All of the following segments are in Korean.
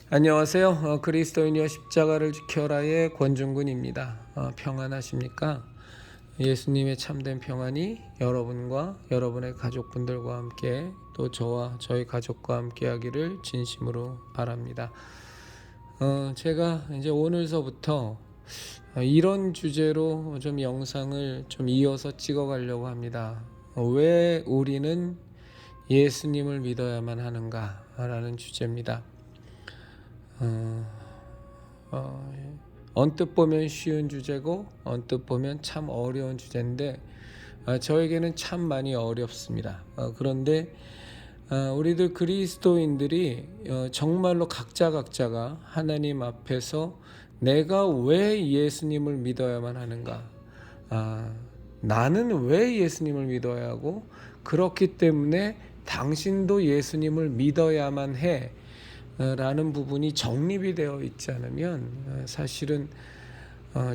안녕하세요. 그리스도인이여 십자가를 지켜라의 권중근입니다. 평안하십니까? 예수님의 참된 평안이 여러분과 여러분의 가족분들과 함께 또 저와 저희 가족과 함께 하기를 진심으로 바랍니다. 제가 이제 오늘서부터 이런 주제로 좀 영상을 좀 이어서 찍어가려고 합니다. 왜 우리는 예수님을 믿어야만 하는가라는 주제입니다. 언뜻 보면 쉬운 주제고 언뜻 보면 참 어려운 주제인데 저에게는 참 많이 어렵습니다. 그런데 우리들 그리스도인들이 정말로 각자가 하나님 앞에서 내가 왜 예수님을 믿어야만 하는가, 나는 왜 예수님을 믿어야 하고 그렇기 때문에 당신도 예수님을 믿어야만 해 라는 부분이 정립이 되어 있지 않으면 사실은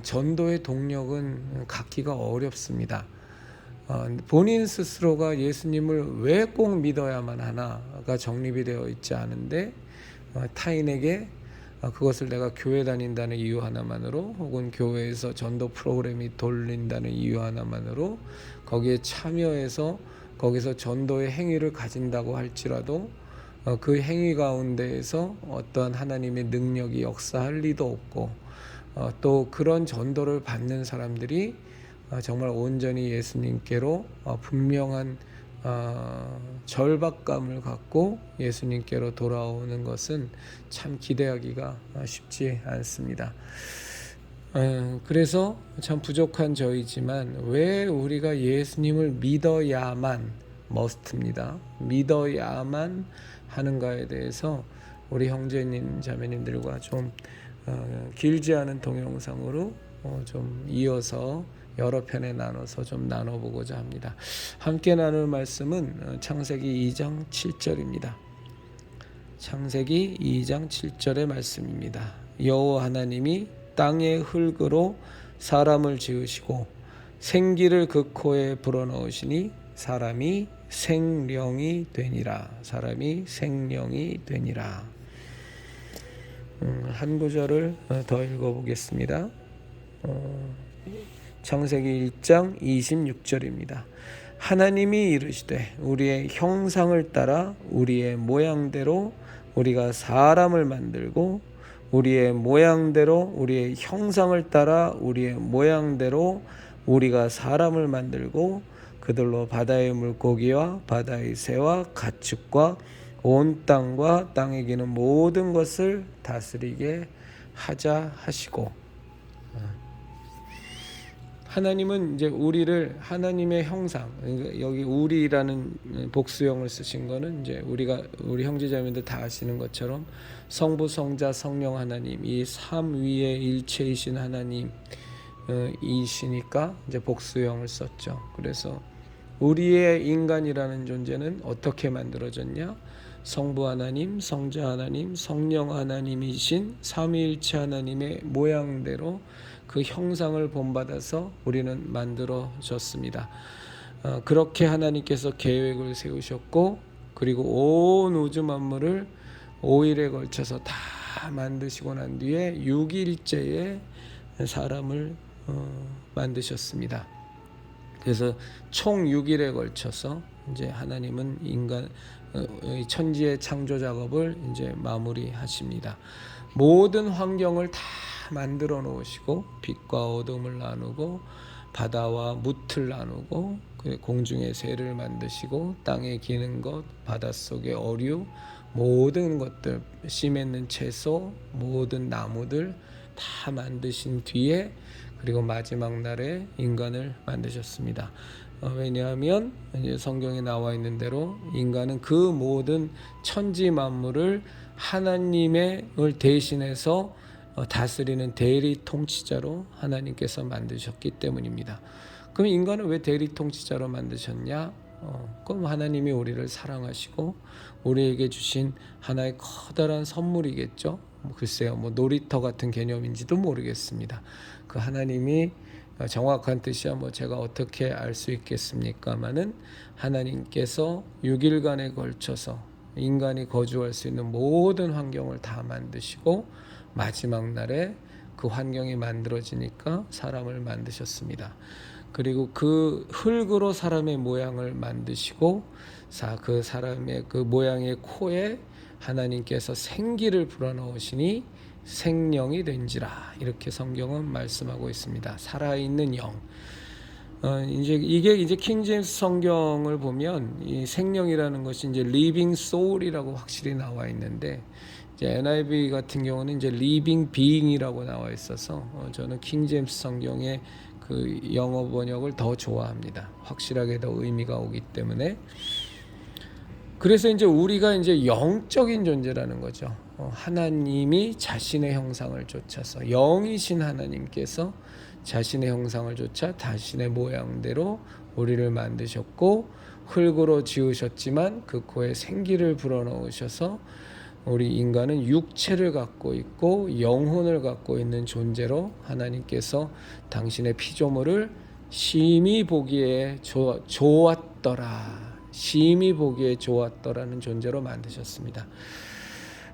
전도의 동력은 갖기가 어렵습니다. 본인 스스로가 예수님을 왜 꼭 믿어야만 하나가 정립이 되어 있지 않은데 타인에게 그것을 내가 교회 다닌다는 이유 하나만으로 혹은 교회에서 전도 프로그램이 돌린다는 이유 하나만으로 거기에 참여해서 거기서 전도의 행위를 가진다고 할지라도 그 행위 가운데에서 어떠한 하나님의 능력이 역사할 리도 없고 또 그런 전도를 받는 사람들이 정말 온전히 예수님께로 분명한 절박감을 갖고 예수님께로 돌아오는 것은 참 기대하기가 쉽지 않습니다. 그래서 참 부족한 저희지만 왜 우리가 예수님을 믿어야만 머스트입니다. 믿어야만 하는가에 대해서 우리 형제님 자매님들과 좀 길지 않은 동영상으로 좀 이어서 여러 편에 나눠서 좀 나눠보고자 합니다. 함께 나눌 말씀은 창세기 2장 7절입니다. 창세기 2장 7절의 말씀입니다. 여호와 하나님이 땅의 흙으로 사람을 지으시고 생기를 그 코에 불어넣으시니 사람이 생령이 되니라. 사람이 생령이 되니라. 한 구절을 더 읽어보겠습니다. 창세기 1장 26절입니다. 하나님이 이르시되 우리의 형상을 따라 우리의 모양대로 우리가 사람을 만들고 우리의 모양대로 우리의 형상을 따라 우리의 모양대로 우리가 사람을 만들고 그들로 바다의 물고기와 바다의 새와 가축과 온 땅과 땅에 기는 모든 것을 다스리게 하자 하시고, 하나님은 이제 우리를 하나님의 형상, 여기 우리라는 복수형을 쓰신 거는 이제 우리 형제자매들 다 아시는 것처럼 성부, 성자, 성령 하나님, 이 삼위의 일체이신 하나님 이시니까 이제 복수형을 썼죠. 그래서 우리의 인간이라는 존재는 어떻게 만들어졌냐? 성부 하나님, 성자 하나님, 성령 하나님이신 삼위일체 하나님의 모양대로 그 형상을 본받아서 우리는 만들어졌습니다. 그렇게 하나님께서 계획을 세우셨고 그리고 온 우주 만물을 5일에 걸쳐서 다 만드시고 난 뒤에 6일째에 사람을 만드셨습니다. 그래서 총 6일에 걸쳐서 이제 하나님은 천지의 창조 작업을 이제 마무리하십니다. 모든 환경을 다 만들어 놓으시고 빛과 어둠을 나누고 바다와 뭇을 나누고 공중의 새를 만드시고 땅에 기는 것, 바닷속의 어류, 모든 것들, 씨 맺는 채소, 모든 나무들 다 만드신 뒤에 그리고 마지막 날에 인간을 만드셨습니다. 왜냐하면 이제 성경에 나와 있는 대로 인간은 그 모든 천지 만물을 하나님을 대신해서 다스리는 대리 통치자로 하나님께서 만드셨기 때문입니다. 그럼 인간을 왜 대리 통치자로 만드셨냐? 그럼 하나님이 우리를 사랑하시고 우리에게 주신 하나의 커다란 선물이겠죠. 글쎄요, 놀이터 같은 개념인지도 모르겠습니다. 그 하나님이 정확한 뜻이야 제가 어떻게 알 수 있겠습니까마는 하나님께서 6일간에 걸쳐서 인간이 거주할 수 있는 모든 환경을 다 만드시고 마지막 날에 그 환경이 만들어지니까 사람을 만드셨습니다. 그리고 그 흙으로 사람의 모양을 만드시고 그 사람의 그 모양의 코에 하나님께서 생기를 불어넣으시니 생령이 된지라, 이렇게 성경은 말씀하고 있습니다. 살아있는 영. 이제 이게 이제 킹 제임스 성경을 보면 이 생령이라는 것이 이제 living soul이라고 확실히 나와 있는데, 이제 NIV 같은 경우는 이제 living being이라고 나와 있어서 저는 킹 제임스 성경의 그 영어 번역을 더 좋아합니다. 확실하게 더 의미가 오기 때문에. 그래서 이제 우리가 이제 영적인 존재라는 거죠. 하나님이 자신의 형상을 쫓아서, 영이신 하나님께서 자신의 형상을 쫓아 자신의 모양대로 우리를 만드셨고 흙으로 지으셨지만 그 코에 생기를 불어넣으셔서 우리 인간은 육체를 갖고 있고 영혼을 갖고 있는 존재로 하나님께서 당신의 피조물을 심히 보기에 좋았더라, 심히 보기에 좋았더라는 존재로 만드셨습니다.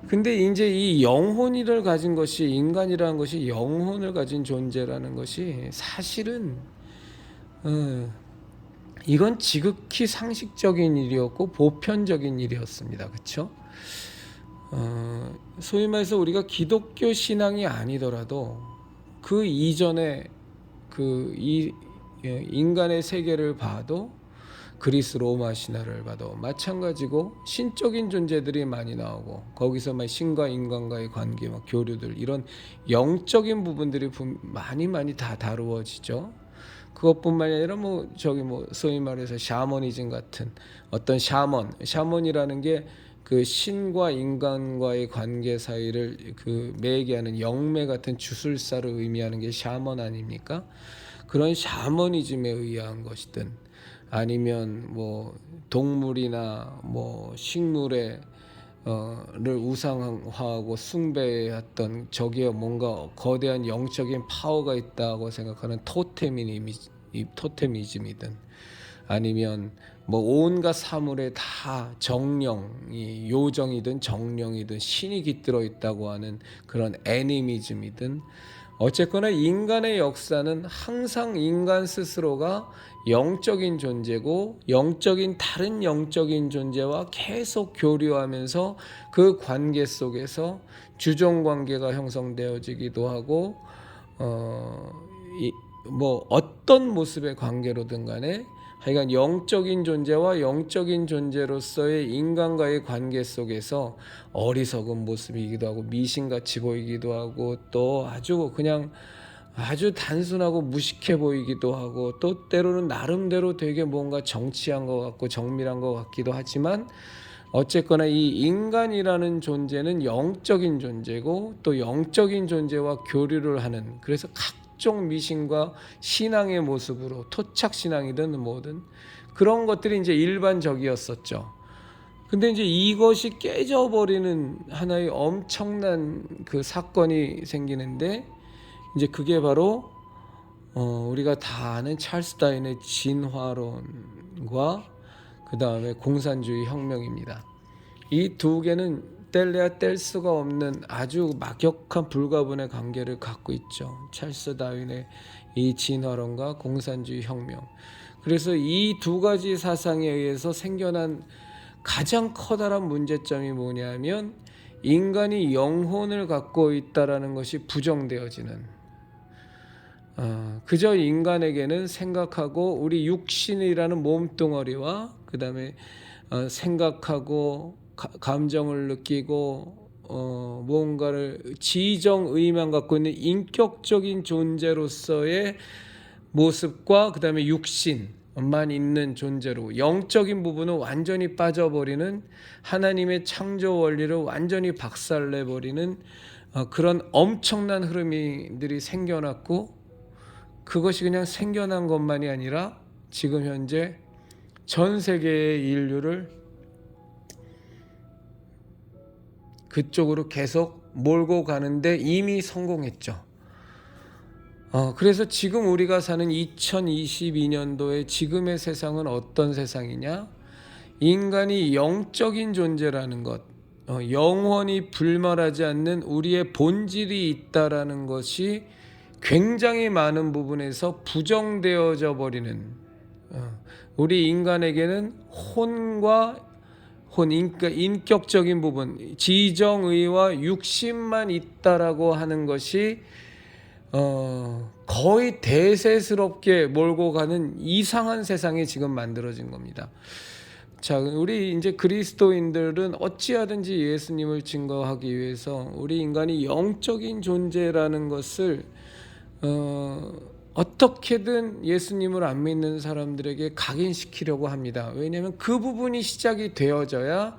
근데 이제 이 영혼을 가진 것이, 인간이라는 것이 영혼을 가진 존재라는 것이 사실은 이건 지극히 상식적인 일이었고 보편적인 일이었습니다. 그렇죠? 소위 말해서 우리가 기독교 신앙이 아니더라도 그 이전에 이 인간의 세계를 봐도, 그리스 로마 신화를 봐도 마찬가지고 신적인 존재들이 많이 나오고 거기서 막 신과 인간과의 관계, 막 교류들, 이런 영적인 부분들이 많이 다 다루어지죠. 그것뿐만이 아니라 소위 말해서 샤머니즘 같은 어떤 샤먼이라는 게 그 신과 인간과의 관계 사이를 그 매개하는 영매 같은 주술사를 의미하는 게 샤먼 아닙니까? 그런 샤머니즘에 의한 것이든 아니면 동물이나 식물의 를 우상화하고 숭배했던 저기에 뭔가 거대한 영적인 파워가 있다고 생각하는 토테미즘이든 아니면 온갖 사물에 다 정령이, 요정이든 정령이든 신이 깃들어 있다고 하는 그런 애니미즘이든, 어쨌거나 인간의 역사는 항상 인간 스스로가 영적인 존재고 다른 영적인 존재와 계속 교류하면서 그 관계 속에서 주종 관계가 형성되어지기도 하고 어떤 모습의 관계로든 간에 하여간 영적인 존재와 영적인 존재로서의 인간과의 관계 속에서 어리석은 모습이기도 하고 미신같이 보이기도 하고 또 아주 단순하고 무식해 보이기도 하고 또 때로는 나름대로 되게 뭔가 정치한 것 같고 정밀한 것 같기도 하지만, 어쨌거나 이 인간이라는 존재는 영적인 존재고 또 영적인 존재와 교류를 하는, 그래서 각종 미신과 신앙의 모습으로 토착신앙이든 뭐든 그런 것들이 이제 일반적이었었죠. 근데 이제 이것이 깨져버리는 하나의 엄청난 그 사건이 생기는데, 이제 그게 바로 우리가 다 아는 찰스 다윈의 진화론과 그 다음에 공산주의 혁명입니다. 이 두 개는 뗄래야 뗄 수가 없는 아주 막역한 불가분의 관계를 갖고 있죠. 찰스 다윈의 이 진화론과 공산주의 혁명. 그래서 이 두 가지 사상에 의해서 생겨난 가장 커다란 문제점이 뭐냐면, 인간이 영혼을 갖고 있다라는 것이 부정되어지는, 그저 인간에게는 생각하고 우리 육신이라는 몸뚱어리와 그 다음에 생각하고 감정을 느끼고 뭔가를 지정의만 갖고 있는 인격적인 존재로서의 모습과 그 다음에 육신만 있는 존재로, 영적인 부분은 완전히 빠져버리는, 하나님의 창조 원리를 완전히 박살내버리는 그런 엄청난 흐름들이 생겨났고, 그것이 그냥 생겨난 것만이 아니라 지금 현재 전 세계의 인류를 그쪽으로 계속 몰고 가는데 이미 성공했죠. 그래서 지금 우리가 사는 2022년도의 지금의 세상은 어떤 세상이냐? 인간이 영적인 존재라는 것, 영원히 불멸하지 않는 우리의 본질이 있다라는 것이 굉장히 많은 부분에서 부정되어져 버리는, 우리 인간에게는 그러니까 인격적인 부분, 지정의와 육신만 있다라고 하는 것이 거의 대세스럽게 몰고 가는 이상한 세상이 지금 만들어진 겁니다. 자, 우리 이제 그리스도인들은 어찌하든지 예수님을 증거하기 위해서 우리 인간이 영적인 존재라는 것을 어떻게든 예수님을 안 믿는 사람들에게 각인시키려고 합니다. 왜냐하면 그 부분이 시작이 되어져야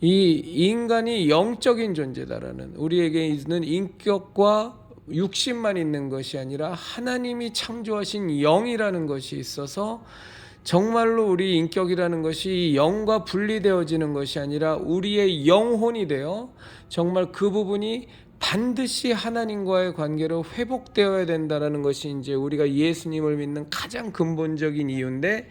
이 인간이 영적인 존재다라는, 우리에게 있는 인격과 육신만 있는 것이 아니라 하나님이 창조하신 영이라는 것이 있어서 정말로 우리 인격이라는 것이 영과 분리되어지는 것이 아니라 우리의 영혼이 되어 정말 그 부분이 반드시 하나님과의 관계로 회복되어야 된다는 것이 이제 우리가 예수님을 믿는 가장 근본적인 이유인데,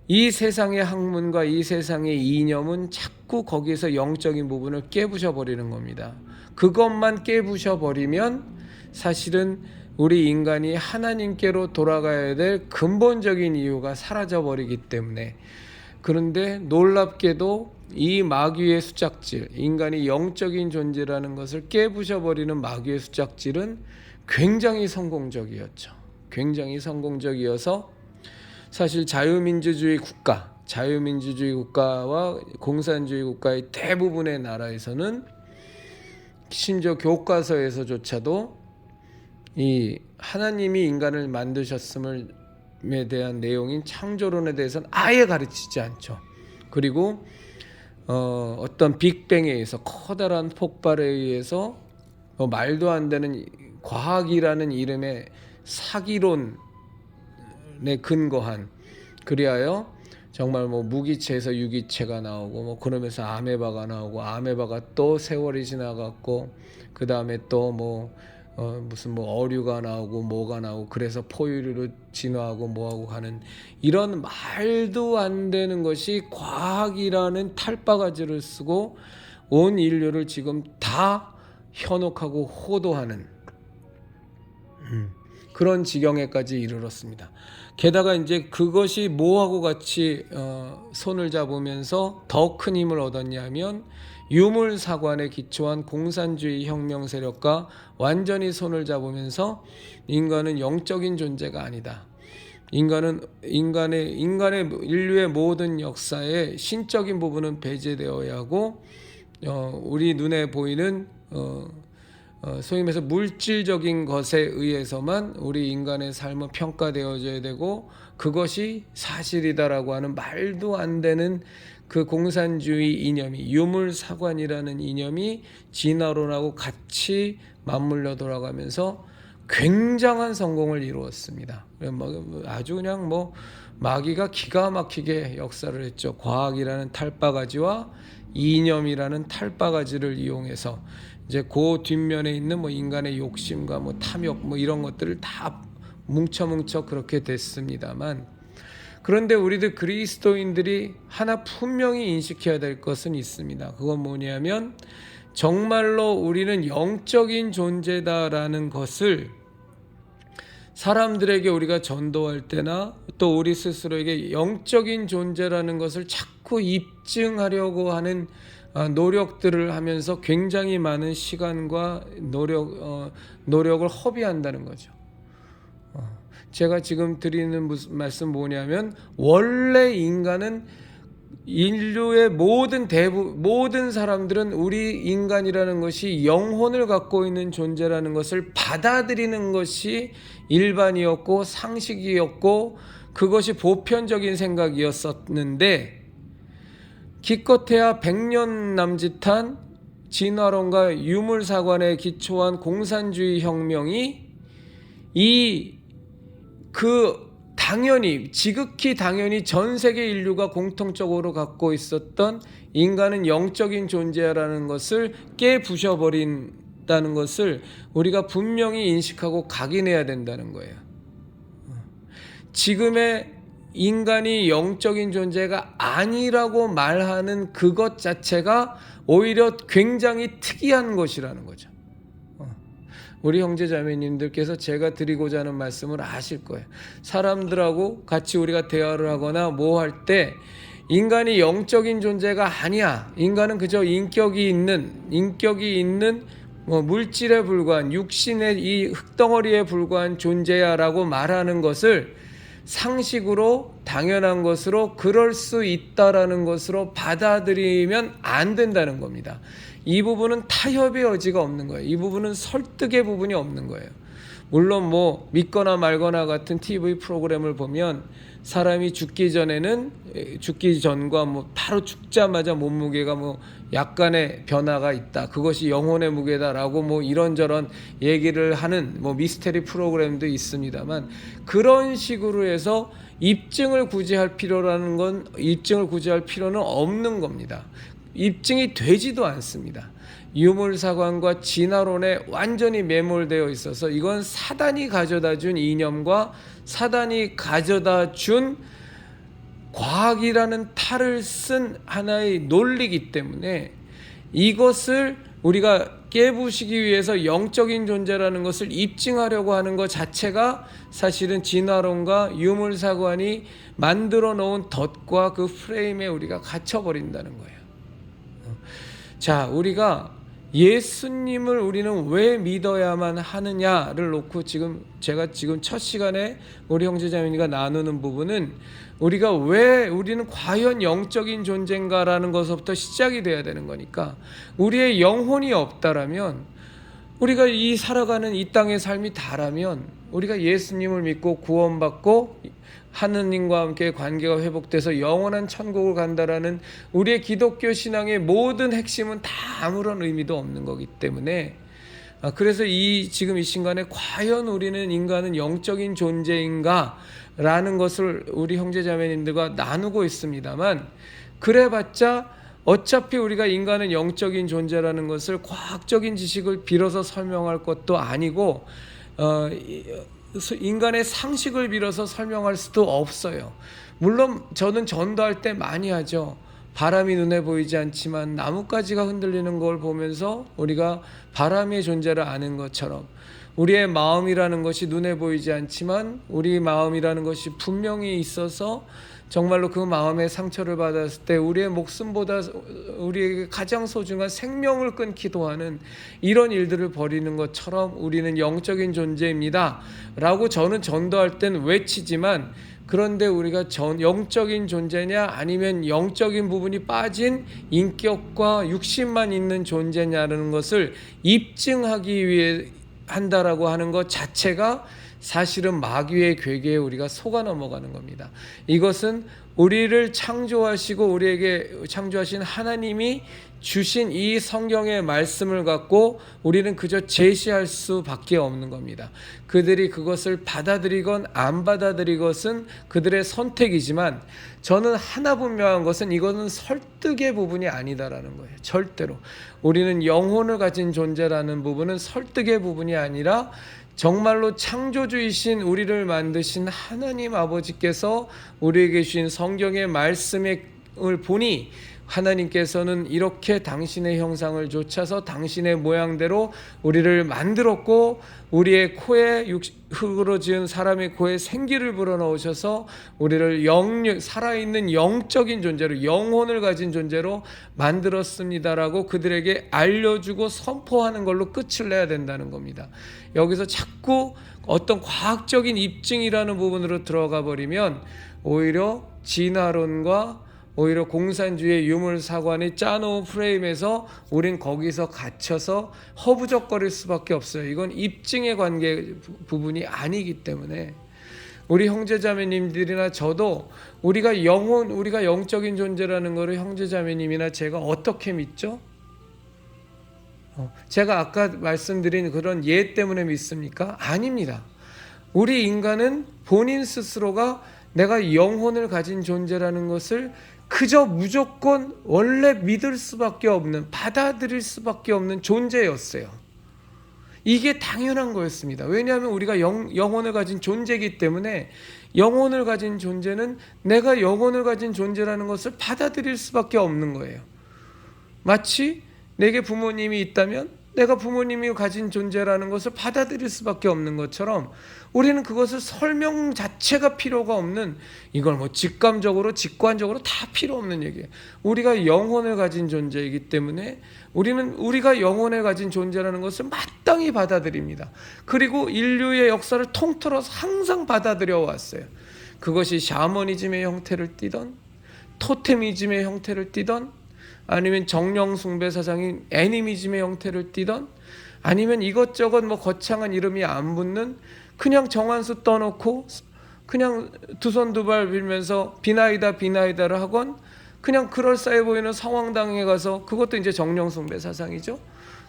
이 세상의 학문과 이 세상의 이념은 자꾸 거기서 영적인 부분을 깨부셔 버리는 겁니다. 그것만 깨부셔 버리면 사실은 우리 인간이 하나님께로 돌아가야 될 근본적인 이유가 사라져 버리기 때문에. 그런데 놀랍게도 이 마귀의 수작질, 인간이 영적인 존재라는 것을 깨부셔버리는 마귀의 수작질은 굉장히 성공적이었죠. 굉장히 성공적이어서 사실 자유민주주의 국가와 공산주의 국가의 대부분의 나라에서는, 심지어 교과서에서조차도 이 하나님이 인간을 만드셨음에 대한 내용인 창조론에 대해서는 아예 가르치지 않죠. 그리고 어떤 빅뱅에 의해서, 커다란 폭발에 의해서 말도 안 되는 과학이라는 이름의 사기론에 근거한, 그리하여 정말 뭐 무기체에서 유기체가 나오고 뭐 그러면서 아메바가 나오고, 아메바가 또 세월이 지나갔고 그 다음에 또 무슨 어류가 나오고 뭐가 나오고, 그래서 포유류로 진화하고 뭐하고 하는 이런 말도 안 되는 것이 과학이라는 탈바가지를 쓰고 온 인류를 지금 다 현혹하고 호도하는 그런 지경에까지 이르렀습니다. 게다가 이제 그것이 뭐하고 같이 손을 잡으면서 더 큰 힘을 얻었냐면, 유물사관에 기초한 공산주의 혁명 세력과 완전히 손을 잡으면서 인간은 영적인 존재가 아니다. 인간의 인류의 모든 역사의 신적인 부분은 배제되어야 하고, 우리 눈에 보이는 소위 말해서 물질적인 것에 의해서만 우리 인간의 삶은 평가되어져야 되고, 그것이 사실이다라고 하는 말도 안 되는 그 공산주의 이념이, 유물사관이라는 이념이 진화론하고 같이 맞물려 돌아가면서 굉장한 성공을 이루었습니다. 아주 그냥 마귀가 기가 막히게 역사를 했죠. 과학이라는 탈바가지와 이념이라는 탈바가지를 이용해서 이제 그 뒷면에 있는 인간의 욕심과 탐욕 이런 것들을 다 뭉쳐 그렇게 됐습니다만, 그런데 우리들 그리스도인들이 하나 분명히 인식해야 될 것은 있습니다. 그건 뭐냐면, 정말로 우리는 영적인 존재다라는 것을 사람들에게 우리가 전도할 때나 또 우리 스스로에게 영적인 존재라는 것을 자꾸 입증하려고 하는 노력들을 하면서 굉장히 많은 시간과 노력을 허비한다는 거죠. 제가 지금 드리는 말씀 뭐냐면, 원래 인간은, 인류의 모든 사람들은 우리 인간이라는 것이 영혼을 갖고 있는 존재라는 것을 받아들이는 것이 일반이었고 상식이었고 그것이 보편적인 생각이었었는데, 기껏해야 100년 남짓한 진화론과 유물사관에 기초한 공산주의 혁명이 지극히 당연히 전 세계 인류가 공통적으로 갖고 있었던 인간은 영적인 존재라는 것을 깨부셔버린다는 것을 우리가 분명히 인식하고 각인해야 된다는 거예요. 지금의 인간이 영적인 존재가 아니라고 말하는 그것 자체가 오히려 굉장히 특이한 것이라는 거죠. 우리 형제자매님들께서 제가 드리고자 하는 말씀을 아실 거예요. 사람들하고 같이 우리가 대화를 하거나 뭐 할 때 인간이 영적인 존재가 아니야. 인간은 그저 인격이 있는 뭐 물질에 불과한 육신의 이 흙덩어리에 불과한 존재야라고 말하는 것을 상식으로 당연한 것으로 그럴 수 있다라는 것으로 받아들이면 안 된다는 겁니다. 이 부분은 타협의 여지가 없는 거예요. 이 부분은 설득의 부분이 없는 거예요. 물론 뭐 믿거나 말거나 같은 TV 프로그램을 보면 사람이 죽기 전과 뭐 바로 죽자마자 몸무게가 뭐 약간의 변화가 있다. 그것이 영혼의 무게다라고 뭐 이런저런 얘기를 하는 뭐 미스테리 프로그램도 있습니다만, 그런 식으로 해서 입증을 굳이 할 필요는 없는 겁니다. 입증이 되지도 않습니다. 유물사관과 진화론에 완전히 매몰되어 있어서 이건 사단이 가져다 준 이념과 사단이 가져다 준 과학이라는 탈을 쓴 하나의 논리이기 때문에 이것을 우리가 깨부시기 위해서 영적인 존재라는 것을 입증하려고 하는 것 자체가 사실은 진화론과 유물사관이 만들어 놓은 덫과 그 프레임에 우리가 갇혀버린다는 거예요. 자, 우리가 예수님을 우리는 왜 믿어야만 하느냐를 놓고 제가 첫 시간에 우리 형제자매님과 나누는 부분은 우리는 과연 영적인 존재인가라는 것부터 시작이 돼야 되는 거니까, 우리의 영혼이 없다라면, 우리가 이 살아가는 이 땅의 삶이 다라면, 우리가 예수님을 믿고 구원받고 하느님과 함께 관계가 회복돼서 영원한 천국을 간다라는 우리의 기독교 신앙의 모든 핵심은 다 아무런 의미도 없는 거기 때문에, 그래서 지금 이 순간에 과연 우리는 인간은 영적인 존재인가 라는 것을 우리 형제자매님들과 나누고 있습니다만, 그래봤자 어차피 우리가 인간은 영적인 존재라는 것을 과학적인 지식을 빌어서 설명할 것도 아니고 인간의 상식을 빌어서 설명할 수도 없어요. 물론 저는 전도할 때 많이 하죠. 바람이 눈에 보이지 않지만 나뭇가지가 흔들리는 걸 보면서 우리가 바람의 존재를 아는 것처럼, 우리의 마음이라는 것이 눈에 보이지 않지만 우리 마음이라는 것이 분명히 있어서 정말로 그 마음의 상처를 받았을 때 우리의 목숨보다 우리에게 가장 소중한 생명을 끊기도 하는 이런 일들을 벌이는 것처럼 우리는 영적인 존재입니다 라고 저는 전도할 땐 외치지만, 그런데 우리가 영적인 존재냐 아니면 영적인 부분이 빠진 인격과 육신만 있는 존재냐는 것을 입증하기 위해 한다라고 하는 것 자체가 사실은 마귀의 괴계에 우리가 속아 넘어가는 겁니다. 이것은 우리를 창조하시고 우리에게 창조하신 하나님이 주신 이 성경의 말씀을 갖고 우리는 그저 제시할 수밖에 없는 겁니다. 그들이 그것을 받아들이건 안 받아들이것은 그들의 선택이지만, 저는 하나 분명한 것은 이것은 설득의 부분이 아니다라는 거예요. 절대로 우리는 영혼을 가진 존재라는 부분은 설득의 부분이 아니라 정말로 창조주이신 우리를 만드신 하나님 아버지께서 우리에게 주신 성경의 말씀을 보니, 하나님께서는 이렇게 당신의 형상을 좇아서 당신의 모양대로 우리를 만들었고, 우리의 코에 흙으로 지은 사람의 코에 생기를 불어넣으셔서 우리를 살아있는 영적인 존재로, 영혼을 가진 존재로 만들었습니다라고 그들에게 알려주고 선포하는 걸로 끝을 내야 된다는 겁니다. 여기서 자꾸 어떤 과학적인 입증이라는 부분으로 들어가 버리면 오히려 진화론과 오히려 공산주의 유물사관이 짜놓은 프레임에서 우린 거기서 갇혀서 허부적거릴 수밖에 없어요. 이건 입증의 관계 부분이 아니기 때문에 우리 형제자매님들이나 저도 우리가 영적인 존재라는 것을 형제자매님이나 제가 어떻게 믿죠? 제가 아까 말씀드린 그런 예 때문에 믿습니까? 아닙니다. 우리 인간은 본인 스스로가 내가 영혼을 가진 존재라는 것을 그저 무조건 원래 믿을 수밖에 없는, 받아들일 수밖에 없는 존재였어요. 이게 당연한 거였습니다. 왜냐하면 우리가 영혼을 가진 존재이기 때문에 영혼을 가진 존재는 내가 영혼을 가진 존재라는 것을 받아들일 수밖에 없는 거예요. 마치 내게 부모님이 있다면 내가 부모님이 가진 존재라는 것을 받아들일 수밖에 없는 것처럼 우리는 그것을 설명 자체가 필요가 없는, 이걸 뭐 직감적으로 직관적으로 다 필요 없는 얘기예요. 우리가 영혼을 가진 존재이기 때문에 우리는 우리가 영혼을 가진 존재라는 것을 마땅히 받아들입니다. 그리고 인류의 역사를 통틀어서 항상 받아들여 왔어요. 그것이 샤머니즘의 형태를 띠던 토테미즘의 형태를 띠던 아니면 정령 숭배 사상인 애니미즘의 형태를 띠던 아니면 이것저것 뭐 거창한 이름이 안 붙는 그냥 정한수 떠놓고 그냥 두 손 두 발 빌면서 비나이다를 하건 그냥 그럴싸해 보이는 성황당에 가서, 그것도 이제 정령 숭배 사상이죠.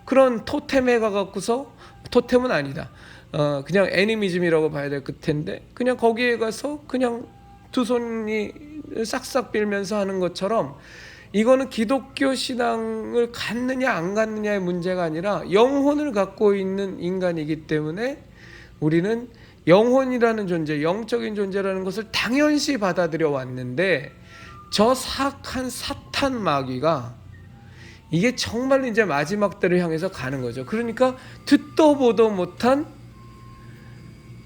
그런 토템에 가갖고서, 토템은 아니다, 그냥 애니미즘이라고 봐야 될 텐데 그냥 거기에 가서 그냥 두 손이 싹싹 빌면서 하는 것처럼, 이거는 기독교 신앙을 갖느냐 안 갖느냐의 문제가 아니라 영혼을 갖고 있는 인간이기 때문에 우리는 영혼이라는 존재, 영적인 존재라는 것을 당연시 받아들여 왔는데, 저 사악한 사탄 마귀가 이게 정말 이제 마지막 때를 향해서 가는 거죠. 그러니까 듣도 보도 못한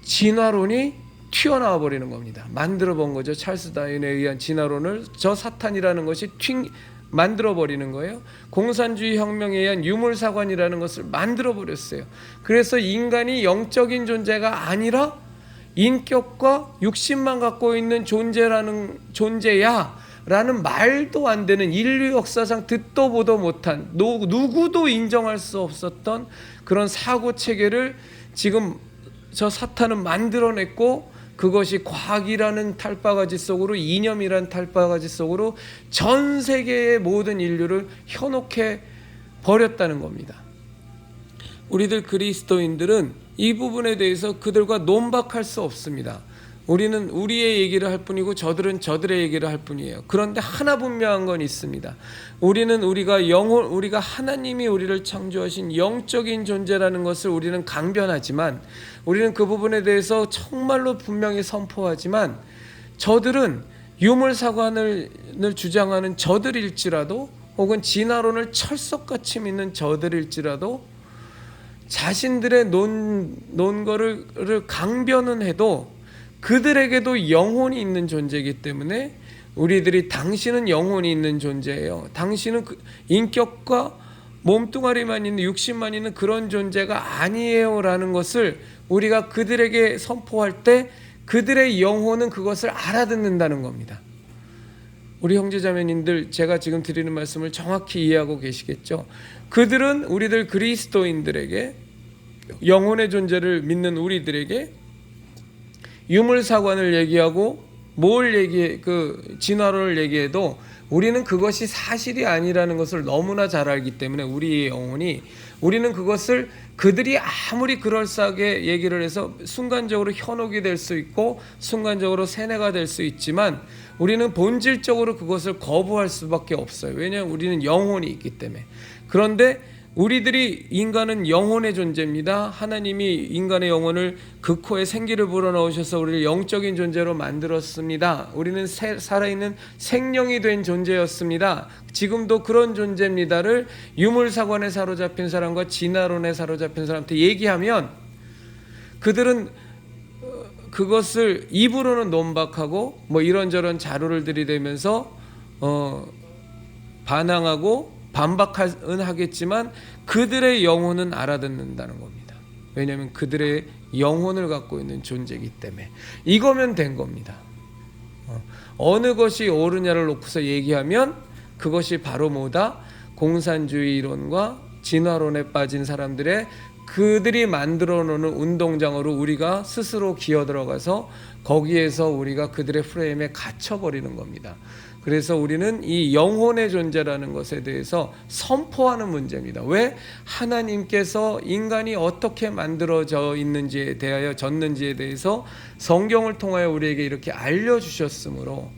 진화론이 튀어나와 버리는 겁니다. 만들어 본 거죠. 찰스 다윈에 의한 진화론을 저 사탄이라는 것이 만들어 버리는 거예요. 공산주의 혁명에 의한 유물사관이라는 것을 만들어 버렸어요. 그래서 인간이 영적인 존재가 아니라 인격과 육신만 갖고 있는 존재야 라는 말도 안 되는, 인류 역사상 듣도 보도 못한, 누구도 인정할 수 없었던 그런 사고 체계를 지금 저 사탄은 만들어냈고, 그것이 과학이라는 탈바가지 속으로, 이념이라는 탈바가지 속으로 전 세계의 모든 인류를 현혹해 버렸다는 겁니다. 우리들 그리스도인들은 이 부분에 대해서 그들과 논박할 수 없습니다. 우리는 우리의 얘기를 할 뿐이고 저들은 저들의 얘기를 할 뿐이에요. 그런데 하나 분명한 건 있습니다. 우리가 하나님이 우리를 창조하신 영적인 존재라는 것을 우리는 강변하지만, 우리는 그 부분에 대해서 정말로 분명히 선포하지만, 저들은 유물사관을 주장하는 저들일지라도, 혹은 진화론을 철석같이 믿는 저들일지라도, 자신들의 논거를 강변은 해도 그들에게도 영혼이 있는 존재이기 때문에 우리들이 당신은 영혼이 있는 존재예요, 당신은 인격과 몸뚱아리만 있는, 육신만 있는 그런 존재가 아니에요 라는 것을 우리가 그들에게 선포할 때 그들의 영혼은 그것을 알아듣는다는 겁니다. 우리 형제자매님들, 제가 지금 드리는 말씀을 정확히 이해하고 계시겠죠? 그들은 우리들 그리스도인들에게, 영혼의 존재를 믿는 우리들에게 유물사관을 얘기하고 진화론을 얘기해도 우리는 그것이 사실이 아니라는 것을 너무나 잘 알기 때문에 우리는 그것을 그들이 아무리 그럴싸하게 얘기를 해서 순간적으로 현혹이 될 수 있고 순간적으로 세뇌가 될 수 있지만, 우리는 본질적으로 그것을 거부할 수밖에 없어요. 왜냐하면 우리는 영혼이 있기 때문에. 그런데 인간은 영혼의 존재입니다. 하나님이 인간의 영혼을 그 코에 생기를 불어넣으셔서 우리를 영적인 존재로 만들었습니다. 우리는 살아있는 생명이 된 존재였습니다. 지금도 그런 존재입니다를 유물사관에 사로잡힌 사람과 진화론에 사로잡힌 사람한테 얘기하면 그들은 그것을 입으로는 논박하고 이런저런 자료를 들이대면서 반항하고 반박은 하겠지만 그들의 영혼은 알아듣는다는 겁니다. 왜냐하면 그들의 영혼을 갖고 있는 존재이기 때문에. 이거면 된 겁니다. 어느 것이 옳으냐를 놓고서 얘기하면 그것이 바로 뭐다? 공산주의 이론과 진화론에 빠진 사람들의 그들이 만들어 놓는 운동장으로 우리가 스스로 기어 들어가서 거기에서 우리가 그들의 프레임에 갇혀버리는 겁니다. 그래서 우리는 이 영혼의 존재라는 것에 대해서 선포하는 문제입니다. 왜? 하나님께서 인간이 어떻게 만들어져 있는지에 대하여 졌는지에 대해서 성경을 통하여 우리에게 이렇게 알려주셨으므로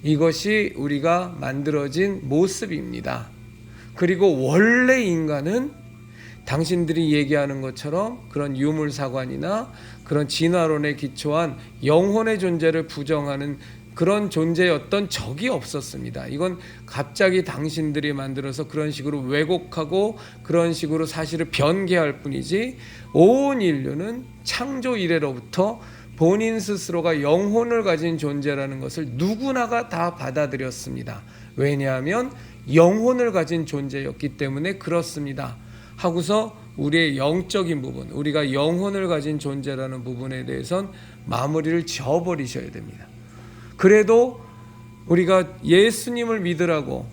이것이 우리가 만들어진 모습입니다. 그리고 원래 인간은 당신들이 얘기하는 것처럼 그런 유물사관이나 그런 진화론에 기초한 영혼의 존재를 부정하는 그런 존재였던 적이 없었습니다. 이건 갑자기 당신들이 만들어서 그런 식으로 왜곡하고 그런 식으로 사실을 변개할 뿐이지, 온 인류는 창조 이래로부터 본인 스스로가 영혼을 가진 존재라는 것을 누구나가 다 받아들였습니다. 왜냐하면 영혼을 가진 존재였기 때문에 그렇습니다 하고서 우리의 영적인 부분, 우리가 영혼을 가진 존재라는 부분에 대해선 마무리를 지어버리셔야 됩니다. 그래도 우리가 예수님을 믿으라고,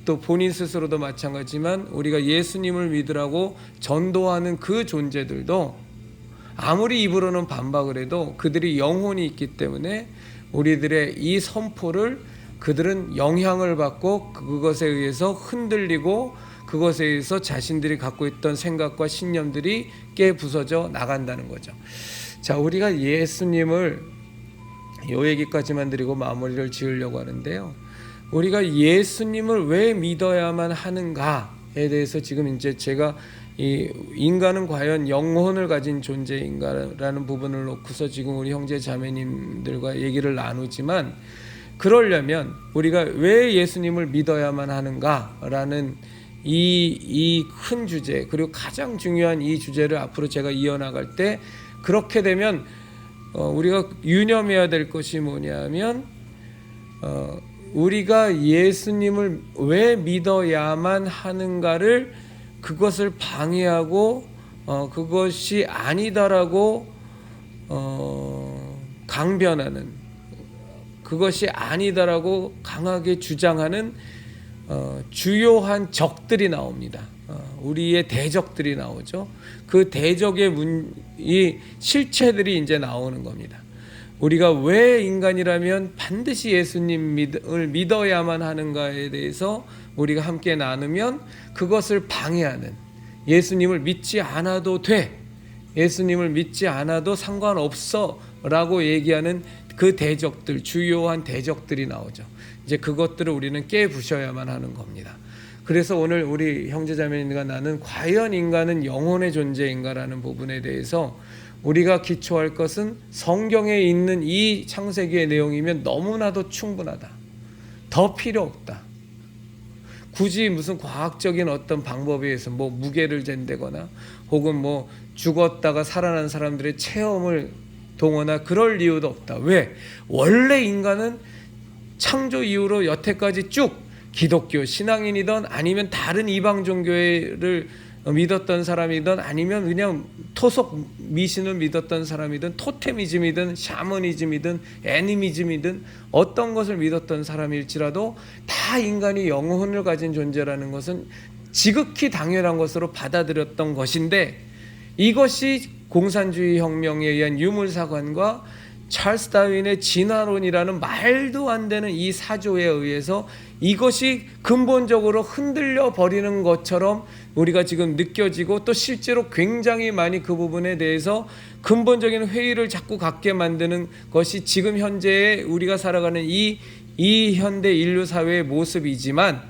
또 본인 스스로도 마찬가지지만 우리가 예수님을 믿으라고 전도하는 그 존재들도 아무리 입으로는 반박을 해도 그들이 영혼이 있기 때문에 우리들의 이 선포를 그들은 영향을 받고 그것에 의해서 흔들리고 그것에 의해서 자신들이 갖고 있던 생각과 신념들이 깨부서져 나간다는 거죠. 자, 우리가 예수님을 요 얘기까지만 드리고 마무리를 지으려고 하는데요. 우리가 예수님을 왜 믿어야만 하는가에 대해서 지금 이제 제가 이 인간은 과연 영혼을 가진 존재인가라는 부분을 놓고서 지금 우리 형제 자매님들과 얘기를 나누지만, 그러려면 우리가 왜 예수님을 믿어야만 하는가라는 이 큰 주제, 그리고 가장 중요한 이 주제를 앞으로 제가 이어나갈 때, 그렇게 되면 우리가 유념해야 될 것이 뭐냐면 우리가 예수님을 왜 믿어야만 하는가를, 그것을 방해하고 그것이 아니다라고 강변하는, 그것이 아니다라고 강하게 주장하는 주요한 적들이 나옵니다. 우리의 대적들이 나오죠. 그 대적의 이 실체들이 이제 나오는 겁니다. 우리가 왜 인간이라면 반드시 예수님을 믿어야만 하는가에 대해서 우리가 함께 나누면, 그것을 방해하는, 예수님을 믿지 않아도 돼, 예수님을 믿지 않아도 상관없어 라고 얘기하는 그 대적들, 주요한 대적들이 나오죠. 이제 그것들을 우리는 깨부셔야만 하는 겁니다. 그래서 오늘 우리 형제자매님과 나는 과연 인간은 영혼의 존재인가라는 부분에 대해서 우리가 기초할 것은 성경에 있는 이 창세기의 내용이면 너무나도 충분하다. 더 필요 없다. 굳이 무슨 과학적인 어떤 방법에 의해서 뭐 무게를 잰다거나 혹은 뭐 죽었다가 살아난 사람들의 체험을 동원하 그럴 이유도 없다. 왜? 원래 인간은 창조 이후로 여태까지 쭉 기독교 신앙인이든 아니면 다른 이방 종교를 믿었던 사람이든 아니면 그냥 토속 미신을 믿었던 사람이든 토테미즘이든 샤머니즘이든 애니미즘이든 어떤 것을 믿었던 사람일지라도 다 인간이 영혼을 가진 존재라는 것은 지극히 당연한 것으로 받아들였던 것인데, 이것이 공산주의 혁명에 의한 유물사관과 찰스 다윈의 진화론이라는 말도 안 되는 이 사조에 의해서 이것이 근본적으로 흔들려 버리는 것처럼 우리가 지금 느껴지고, 또 실제로 굉장히 많이 그 부분에 대해서 근본적인 회의를 자꾸 갖게 만드는 것이 지금 현재의 우리가 살아가는 이 현대 인류 사회의 모습이지만,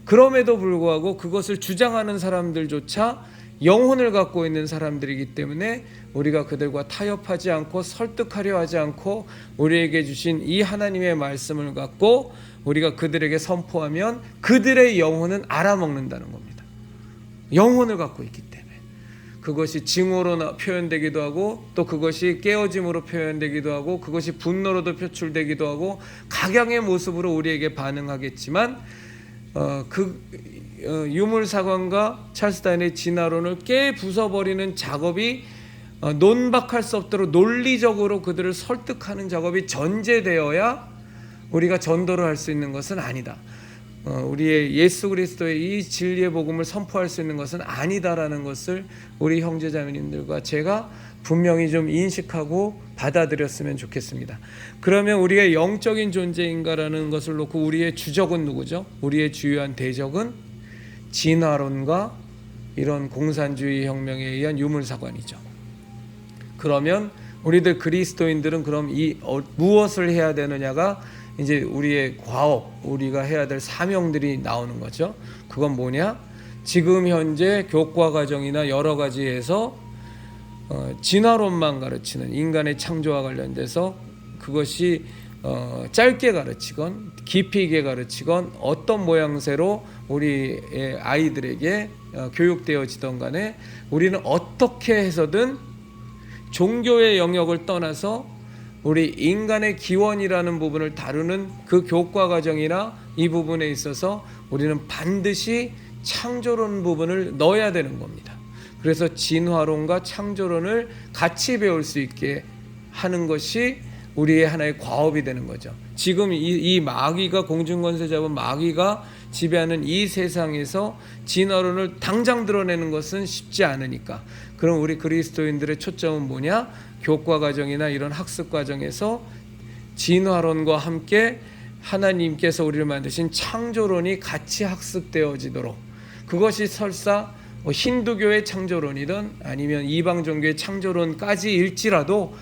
그럼에도 불구하고 그것을 주장하는 사람들조차 영혼을 갖고 있는 사람들이기 때문에 우리가 그들과 타협하지 않고 설득하려 하지 않고 우리에게 주신 이 하나님의 말씀을 갖고 우리가 그들에게 선포하면 그들의 영혼은 알아먹는다는 겁니다. 영혼을 갖고 있기 때문에 그것이 징후로 표현되기도 하고, 또 그것이 깨어짐으로 표현되기도 하고, 그것이 분노로도 표출되기도 하고 각양의 모습으로 우리에게 반응하겠지만, 유물사관과 찰스 다윈의 진화론을 깨부숴버리는 작업이 논박할 수 없도록 논리적으로 그들을 설득하는 작업이 전제되어야 우리가 전도를 할 수 있는 것은 아니다. 우리의 예수 그리스도의 이 진리의 복음을 선포할 수 있는 것은 아니다라는 것을 우리 형제자매님들과 제가 분명히 좀 인식하고 받아들였으면 좋겠습니다. 그러면 우리의 영적인 존재인가라는 것을 놓고 우리의 주적은 누구죠? 우리의 주요한 대적은 진화론과 이런 공산주의 혁명에 의한 유물사관이죠. 그러면 우리들 그리스도인들은 그럼 무엇을 해야 되느냐가 이제 우리의 과업, 우리가 해야 될 사명들이 나오는 거죠. 그건 뭐냐? 지금 현재 교과 과정이나 여러 가지에서 진화론만 가르치는 인간의 창조와 관련돼서 그것이 짧게 가르치건 깊이 있게 가르치건 어떤 모양새로 우리 아이들에게 교육되어지던 간에 우리는 어떻게 해서든 종교의 영역을 떠나서 우리 인간의 기원이라는 부분을 다루는 그 교과 과정이나 이 부분에 있어서 우리는 반드시 창조론 부분을 넣어야 되는 겁니다. 그래서 진화론과 창조론을 같이 배울 수 있게 하는 것이 우리의 하나의 과업이 되는 거죠. 지금 이 마귀가, 공중권세 잡은 마귀가 지배하는 이 세상에서 진화론을 당장 드러내는 것은 쉽지 않으니까, 그럼 우리 그리스도인들의 초점은 뭐냐? 교과 과정이나 이런 학습 과정에서 진화론과 함께 하나님께서 우리를 만드신 창조론이 같이 학습되어지도록, 그것이 설사 힌두교의 창조론이든 아니면 이방 종교의 창조론까지 일지라도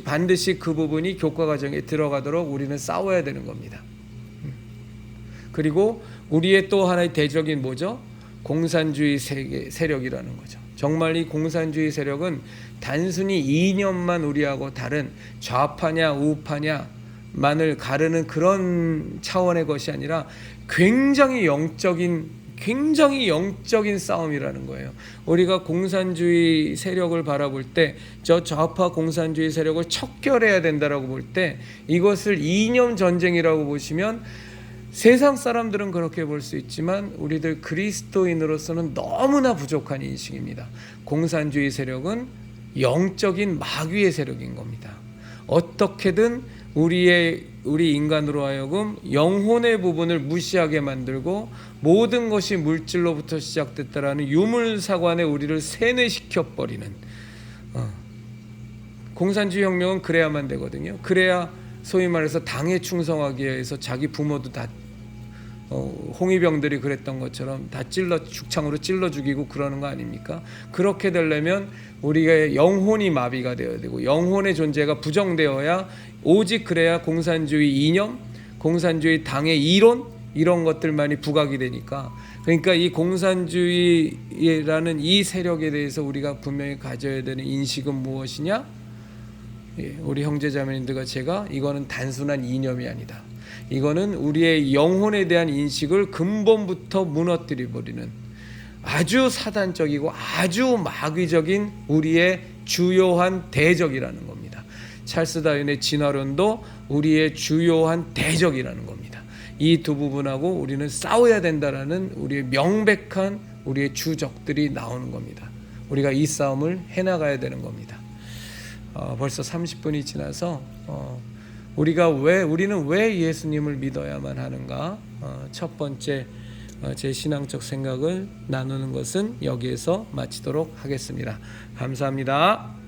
반드시 그 부분이 교과 과정에 들어가도록 우리는 싸워야 되는 겁니다. 그리고 우리의 또 하나의 대적인 뭐죠? 공산주의 세력이라는 거죠. 정말 이 공산주의 세력은 단순히 이념만 우리하고 다른 좌파냐 우파냐만을 가르는 그런 차원의 것이 아니라 굉장히 영적인 싸움이라는 거예요. 우리가 공산주의 세력을 바라볼 때, 저 좌파 공산주의 세력을 척결해야 된다라고 볼 때 이것을 이념 전쟁이라고 보시면 세상 사람들은 그렇게 볼 수 있지만 우리들 그리스도인으로서는 너무나 부족한 인식입니다. 공산주의 세력은 영적인 마귀의 세력인 겁니다. 어떻게든 우리 인간으로 하여금 영혼의 부분을 무시하게 만들고 모든 것이 물질로부터 시작됐다라는 유물사관에 우리를 세뇌시켜버리는, 공산주의 혁명은 그래야만 되거든요. 그래야 소위 말해서 당에 충성하기 위해서 자기 부모도 다 홍위병들이 그랬던 것처럼 다 죽창으로 찔러 죽이고 그러는 거 아닙니까? 그렇게 되려면 우리가 영혼이 마비가 되어야 되고 영혼의 존재가 부정되어야, 오직 그래야 공산주의 이념, 공산주의 당의 이론, 이런 것들만이 부각이 되니까, 그러니까 이 공산주의라는 이 세력에 대해서 우리가 분명히 가져야 되는 인식은 무엇이냐? 우리 형제자매님들과 제가, 이거는 단순한 이념이 아니다. 이거는 우리의 영혼에 대한 인식을 근본부터 무너뜨려 버리는 아주 사단적이고 아주 마귀적인 우리의 주요한 대적이라는 겁니다. 찰스 다윈의 진화론도 우리의 주요한 대적이라는 겁니다. 이 두 부분하고 우리는 싸워야 된다라는 우리의 명백한 우리의 주적들이 나오는 겁니다. 우리가 이 싸움을 해나가야 되는 겁니다. 벌써 30분이 지나서 우리는 왜 예수님을 믿어야만 하는가? 첫 번째 제 신앙적 생각을 나누는 것은 여기에서 마치도록 하겠습니다. 감사합니다.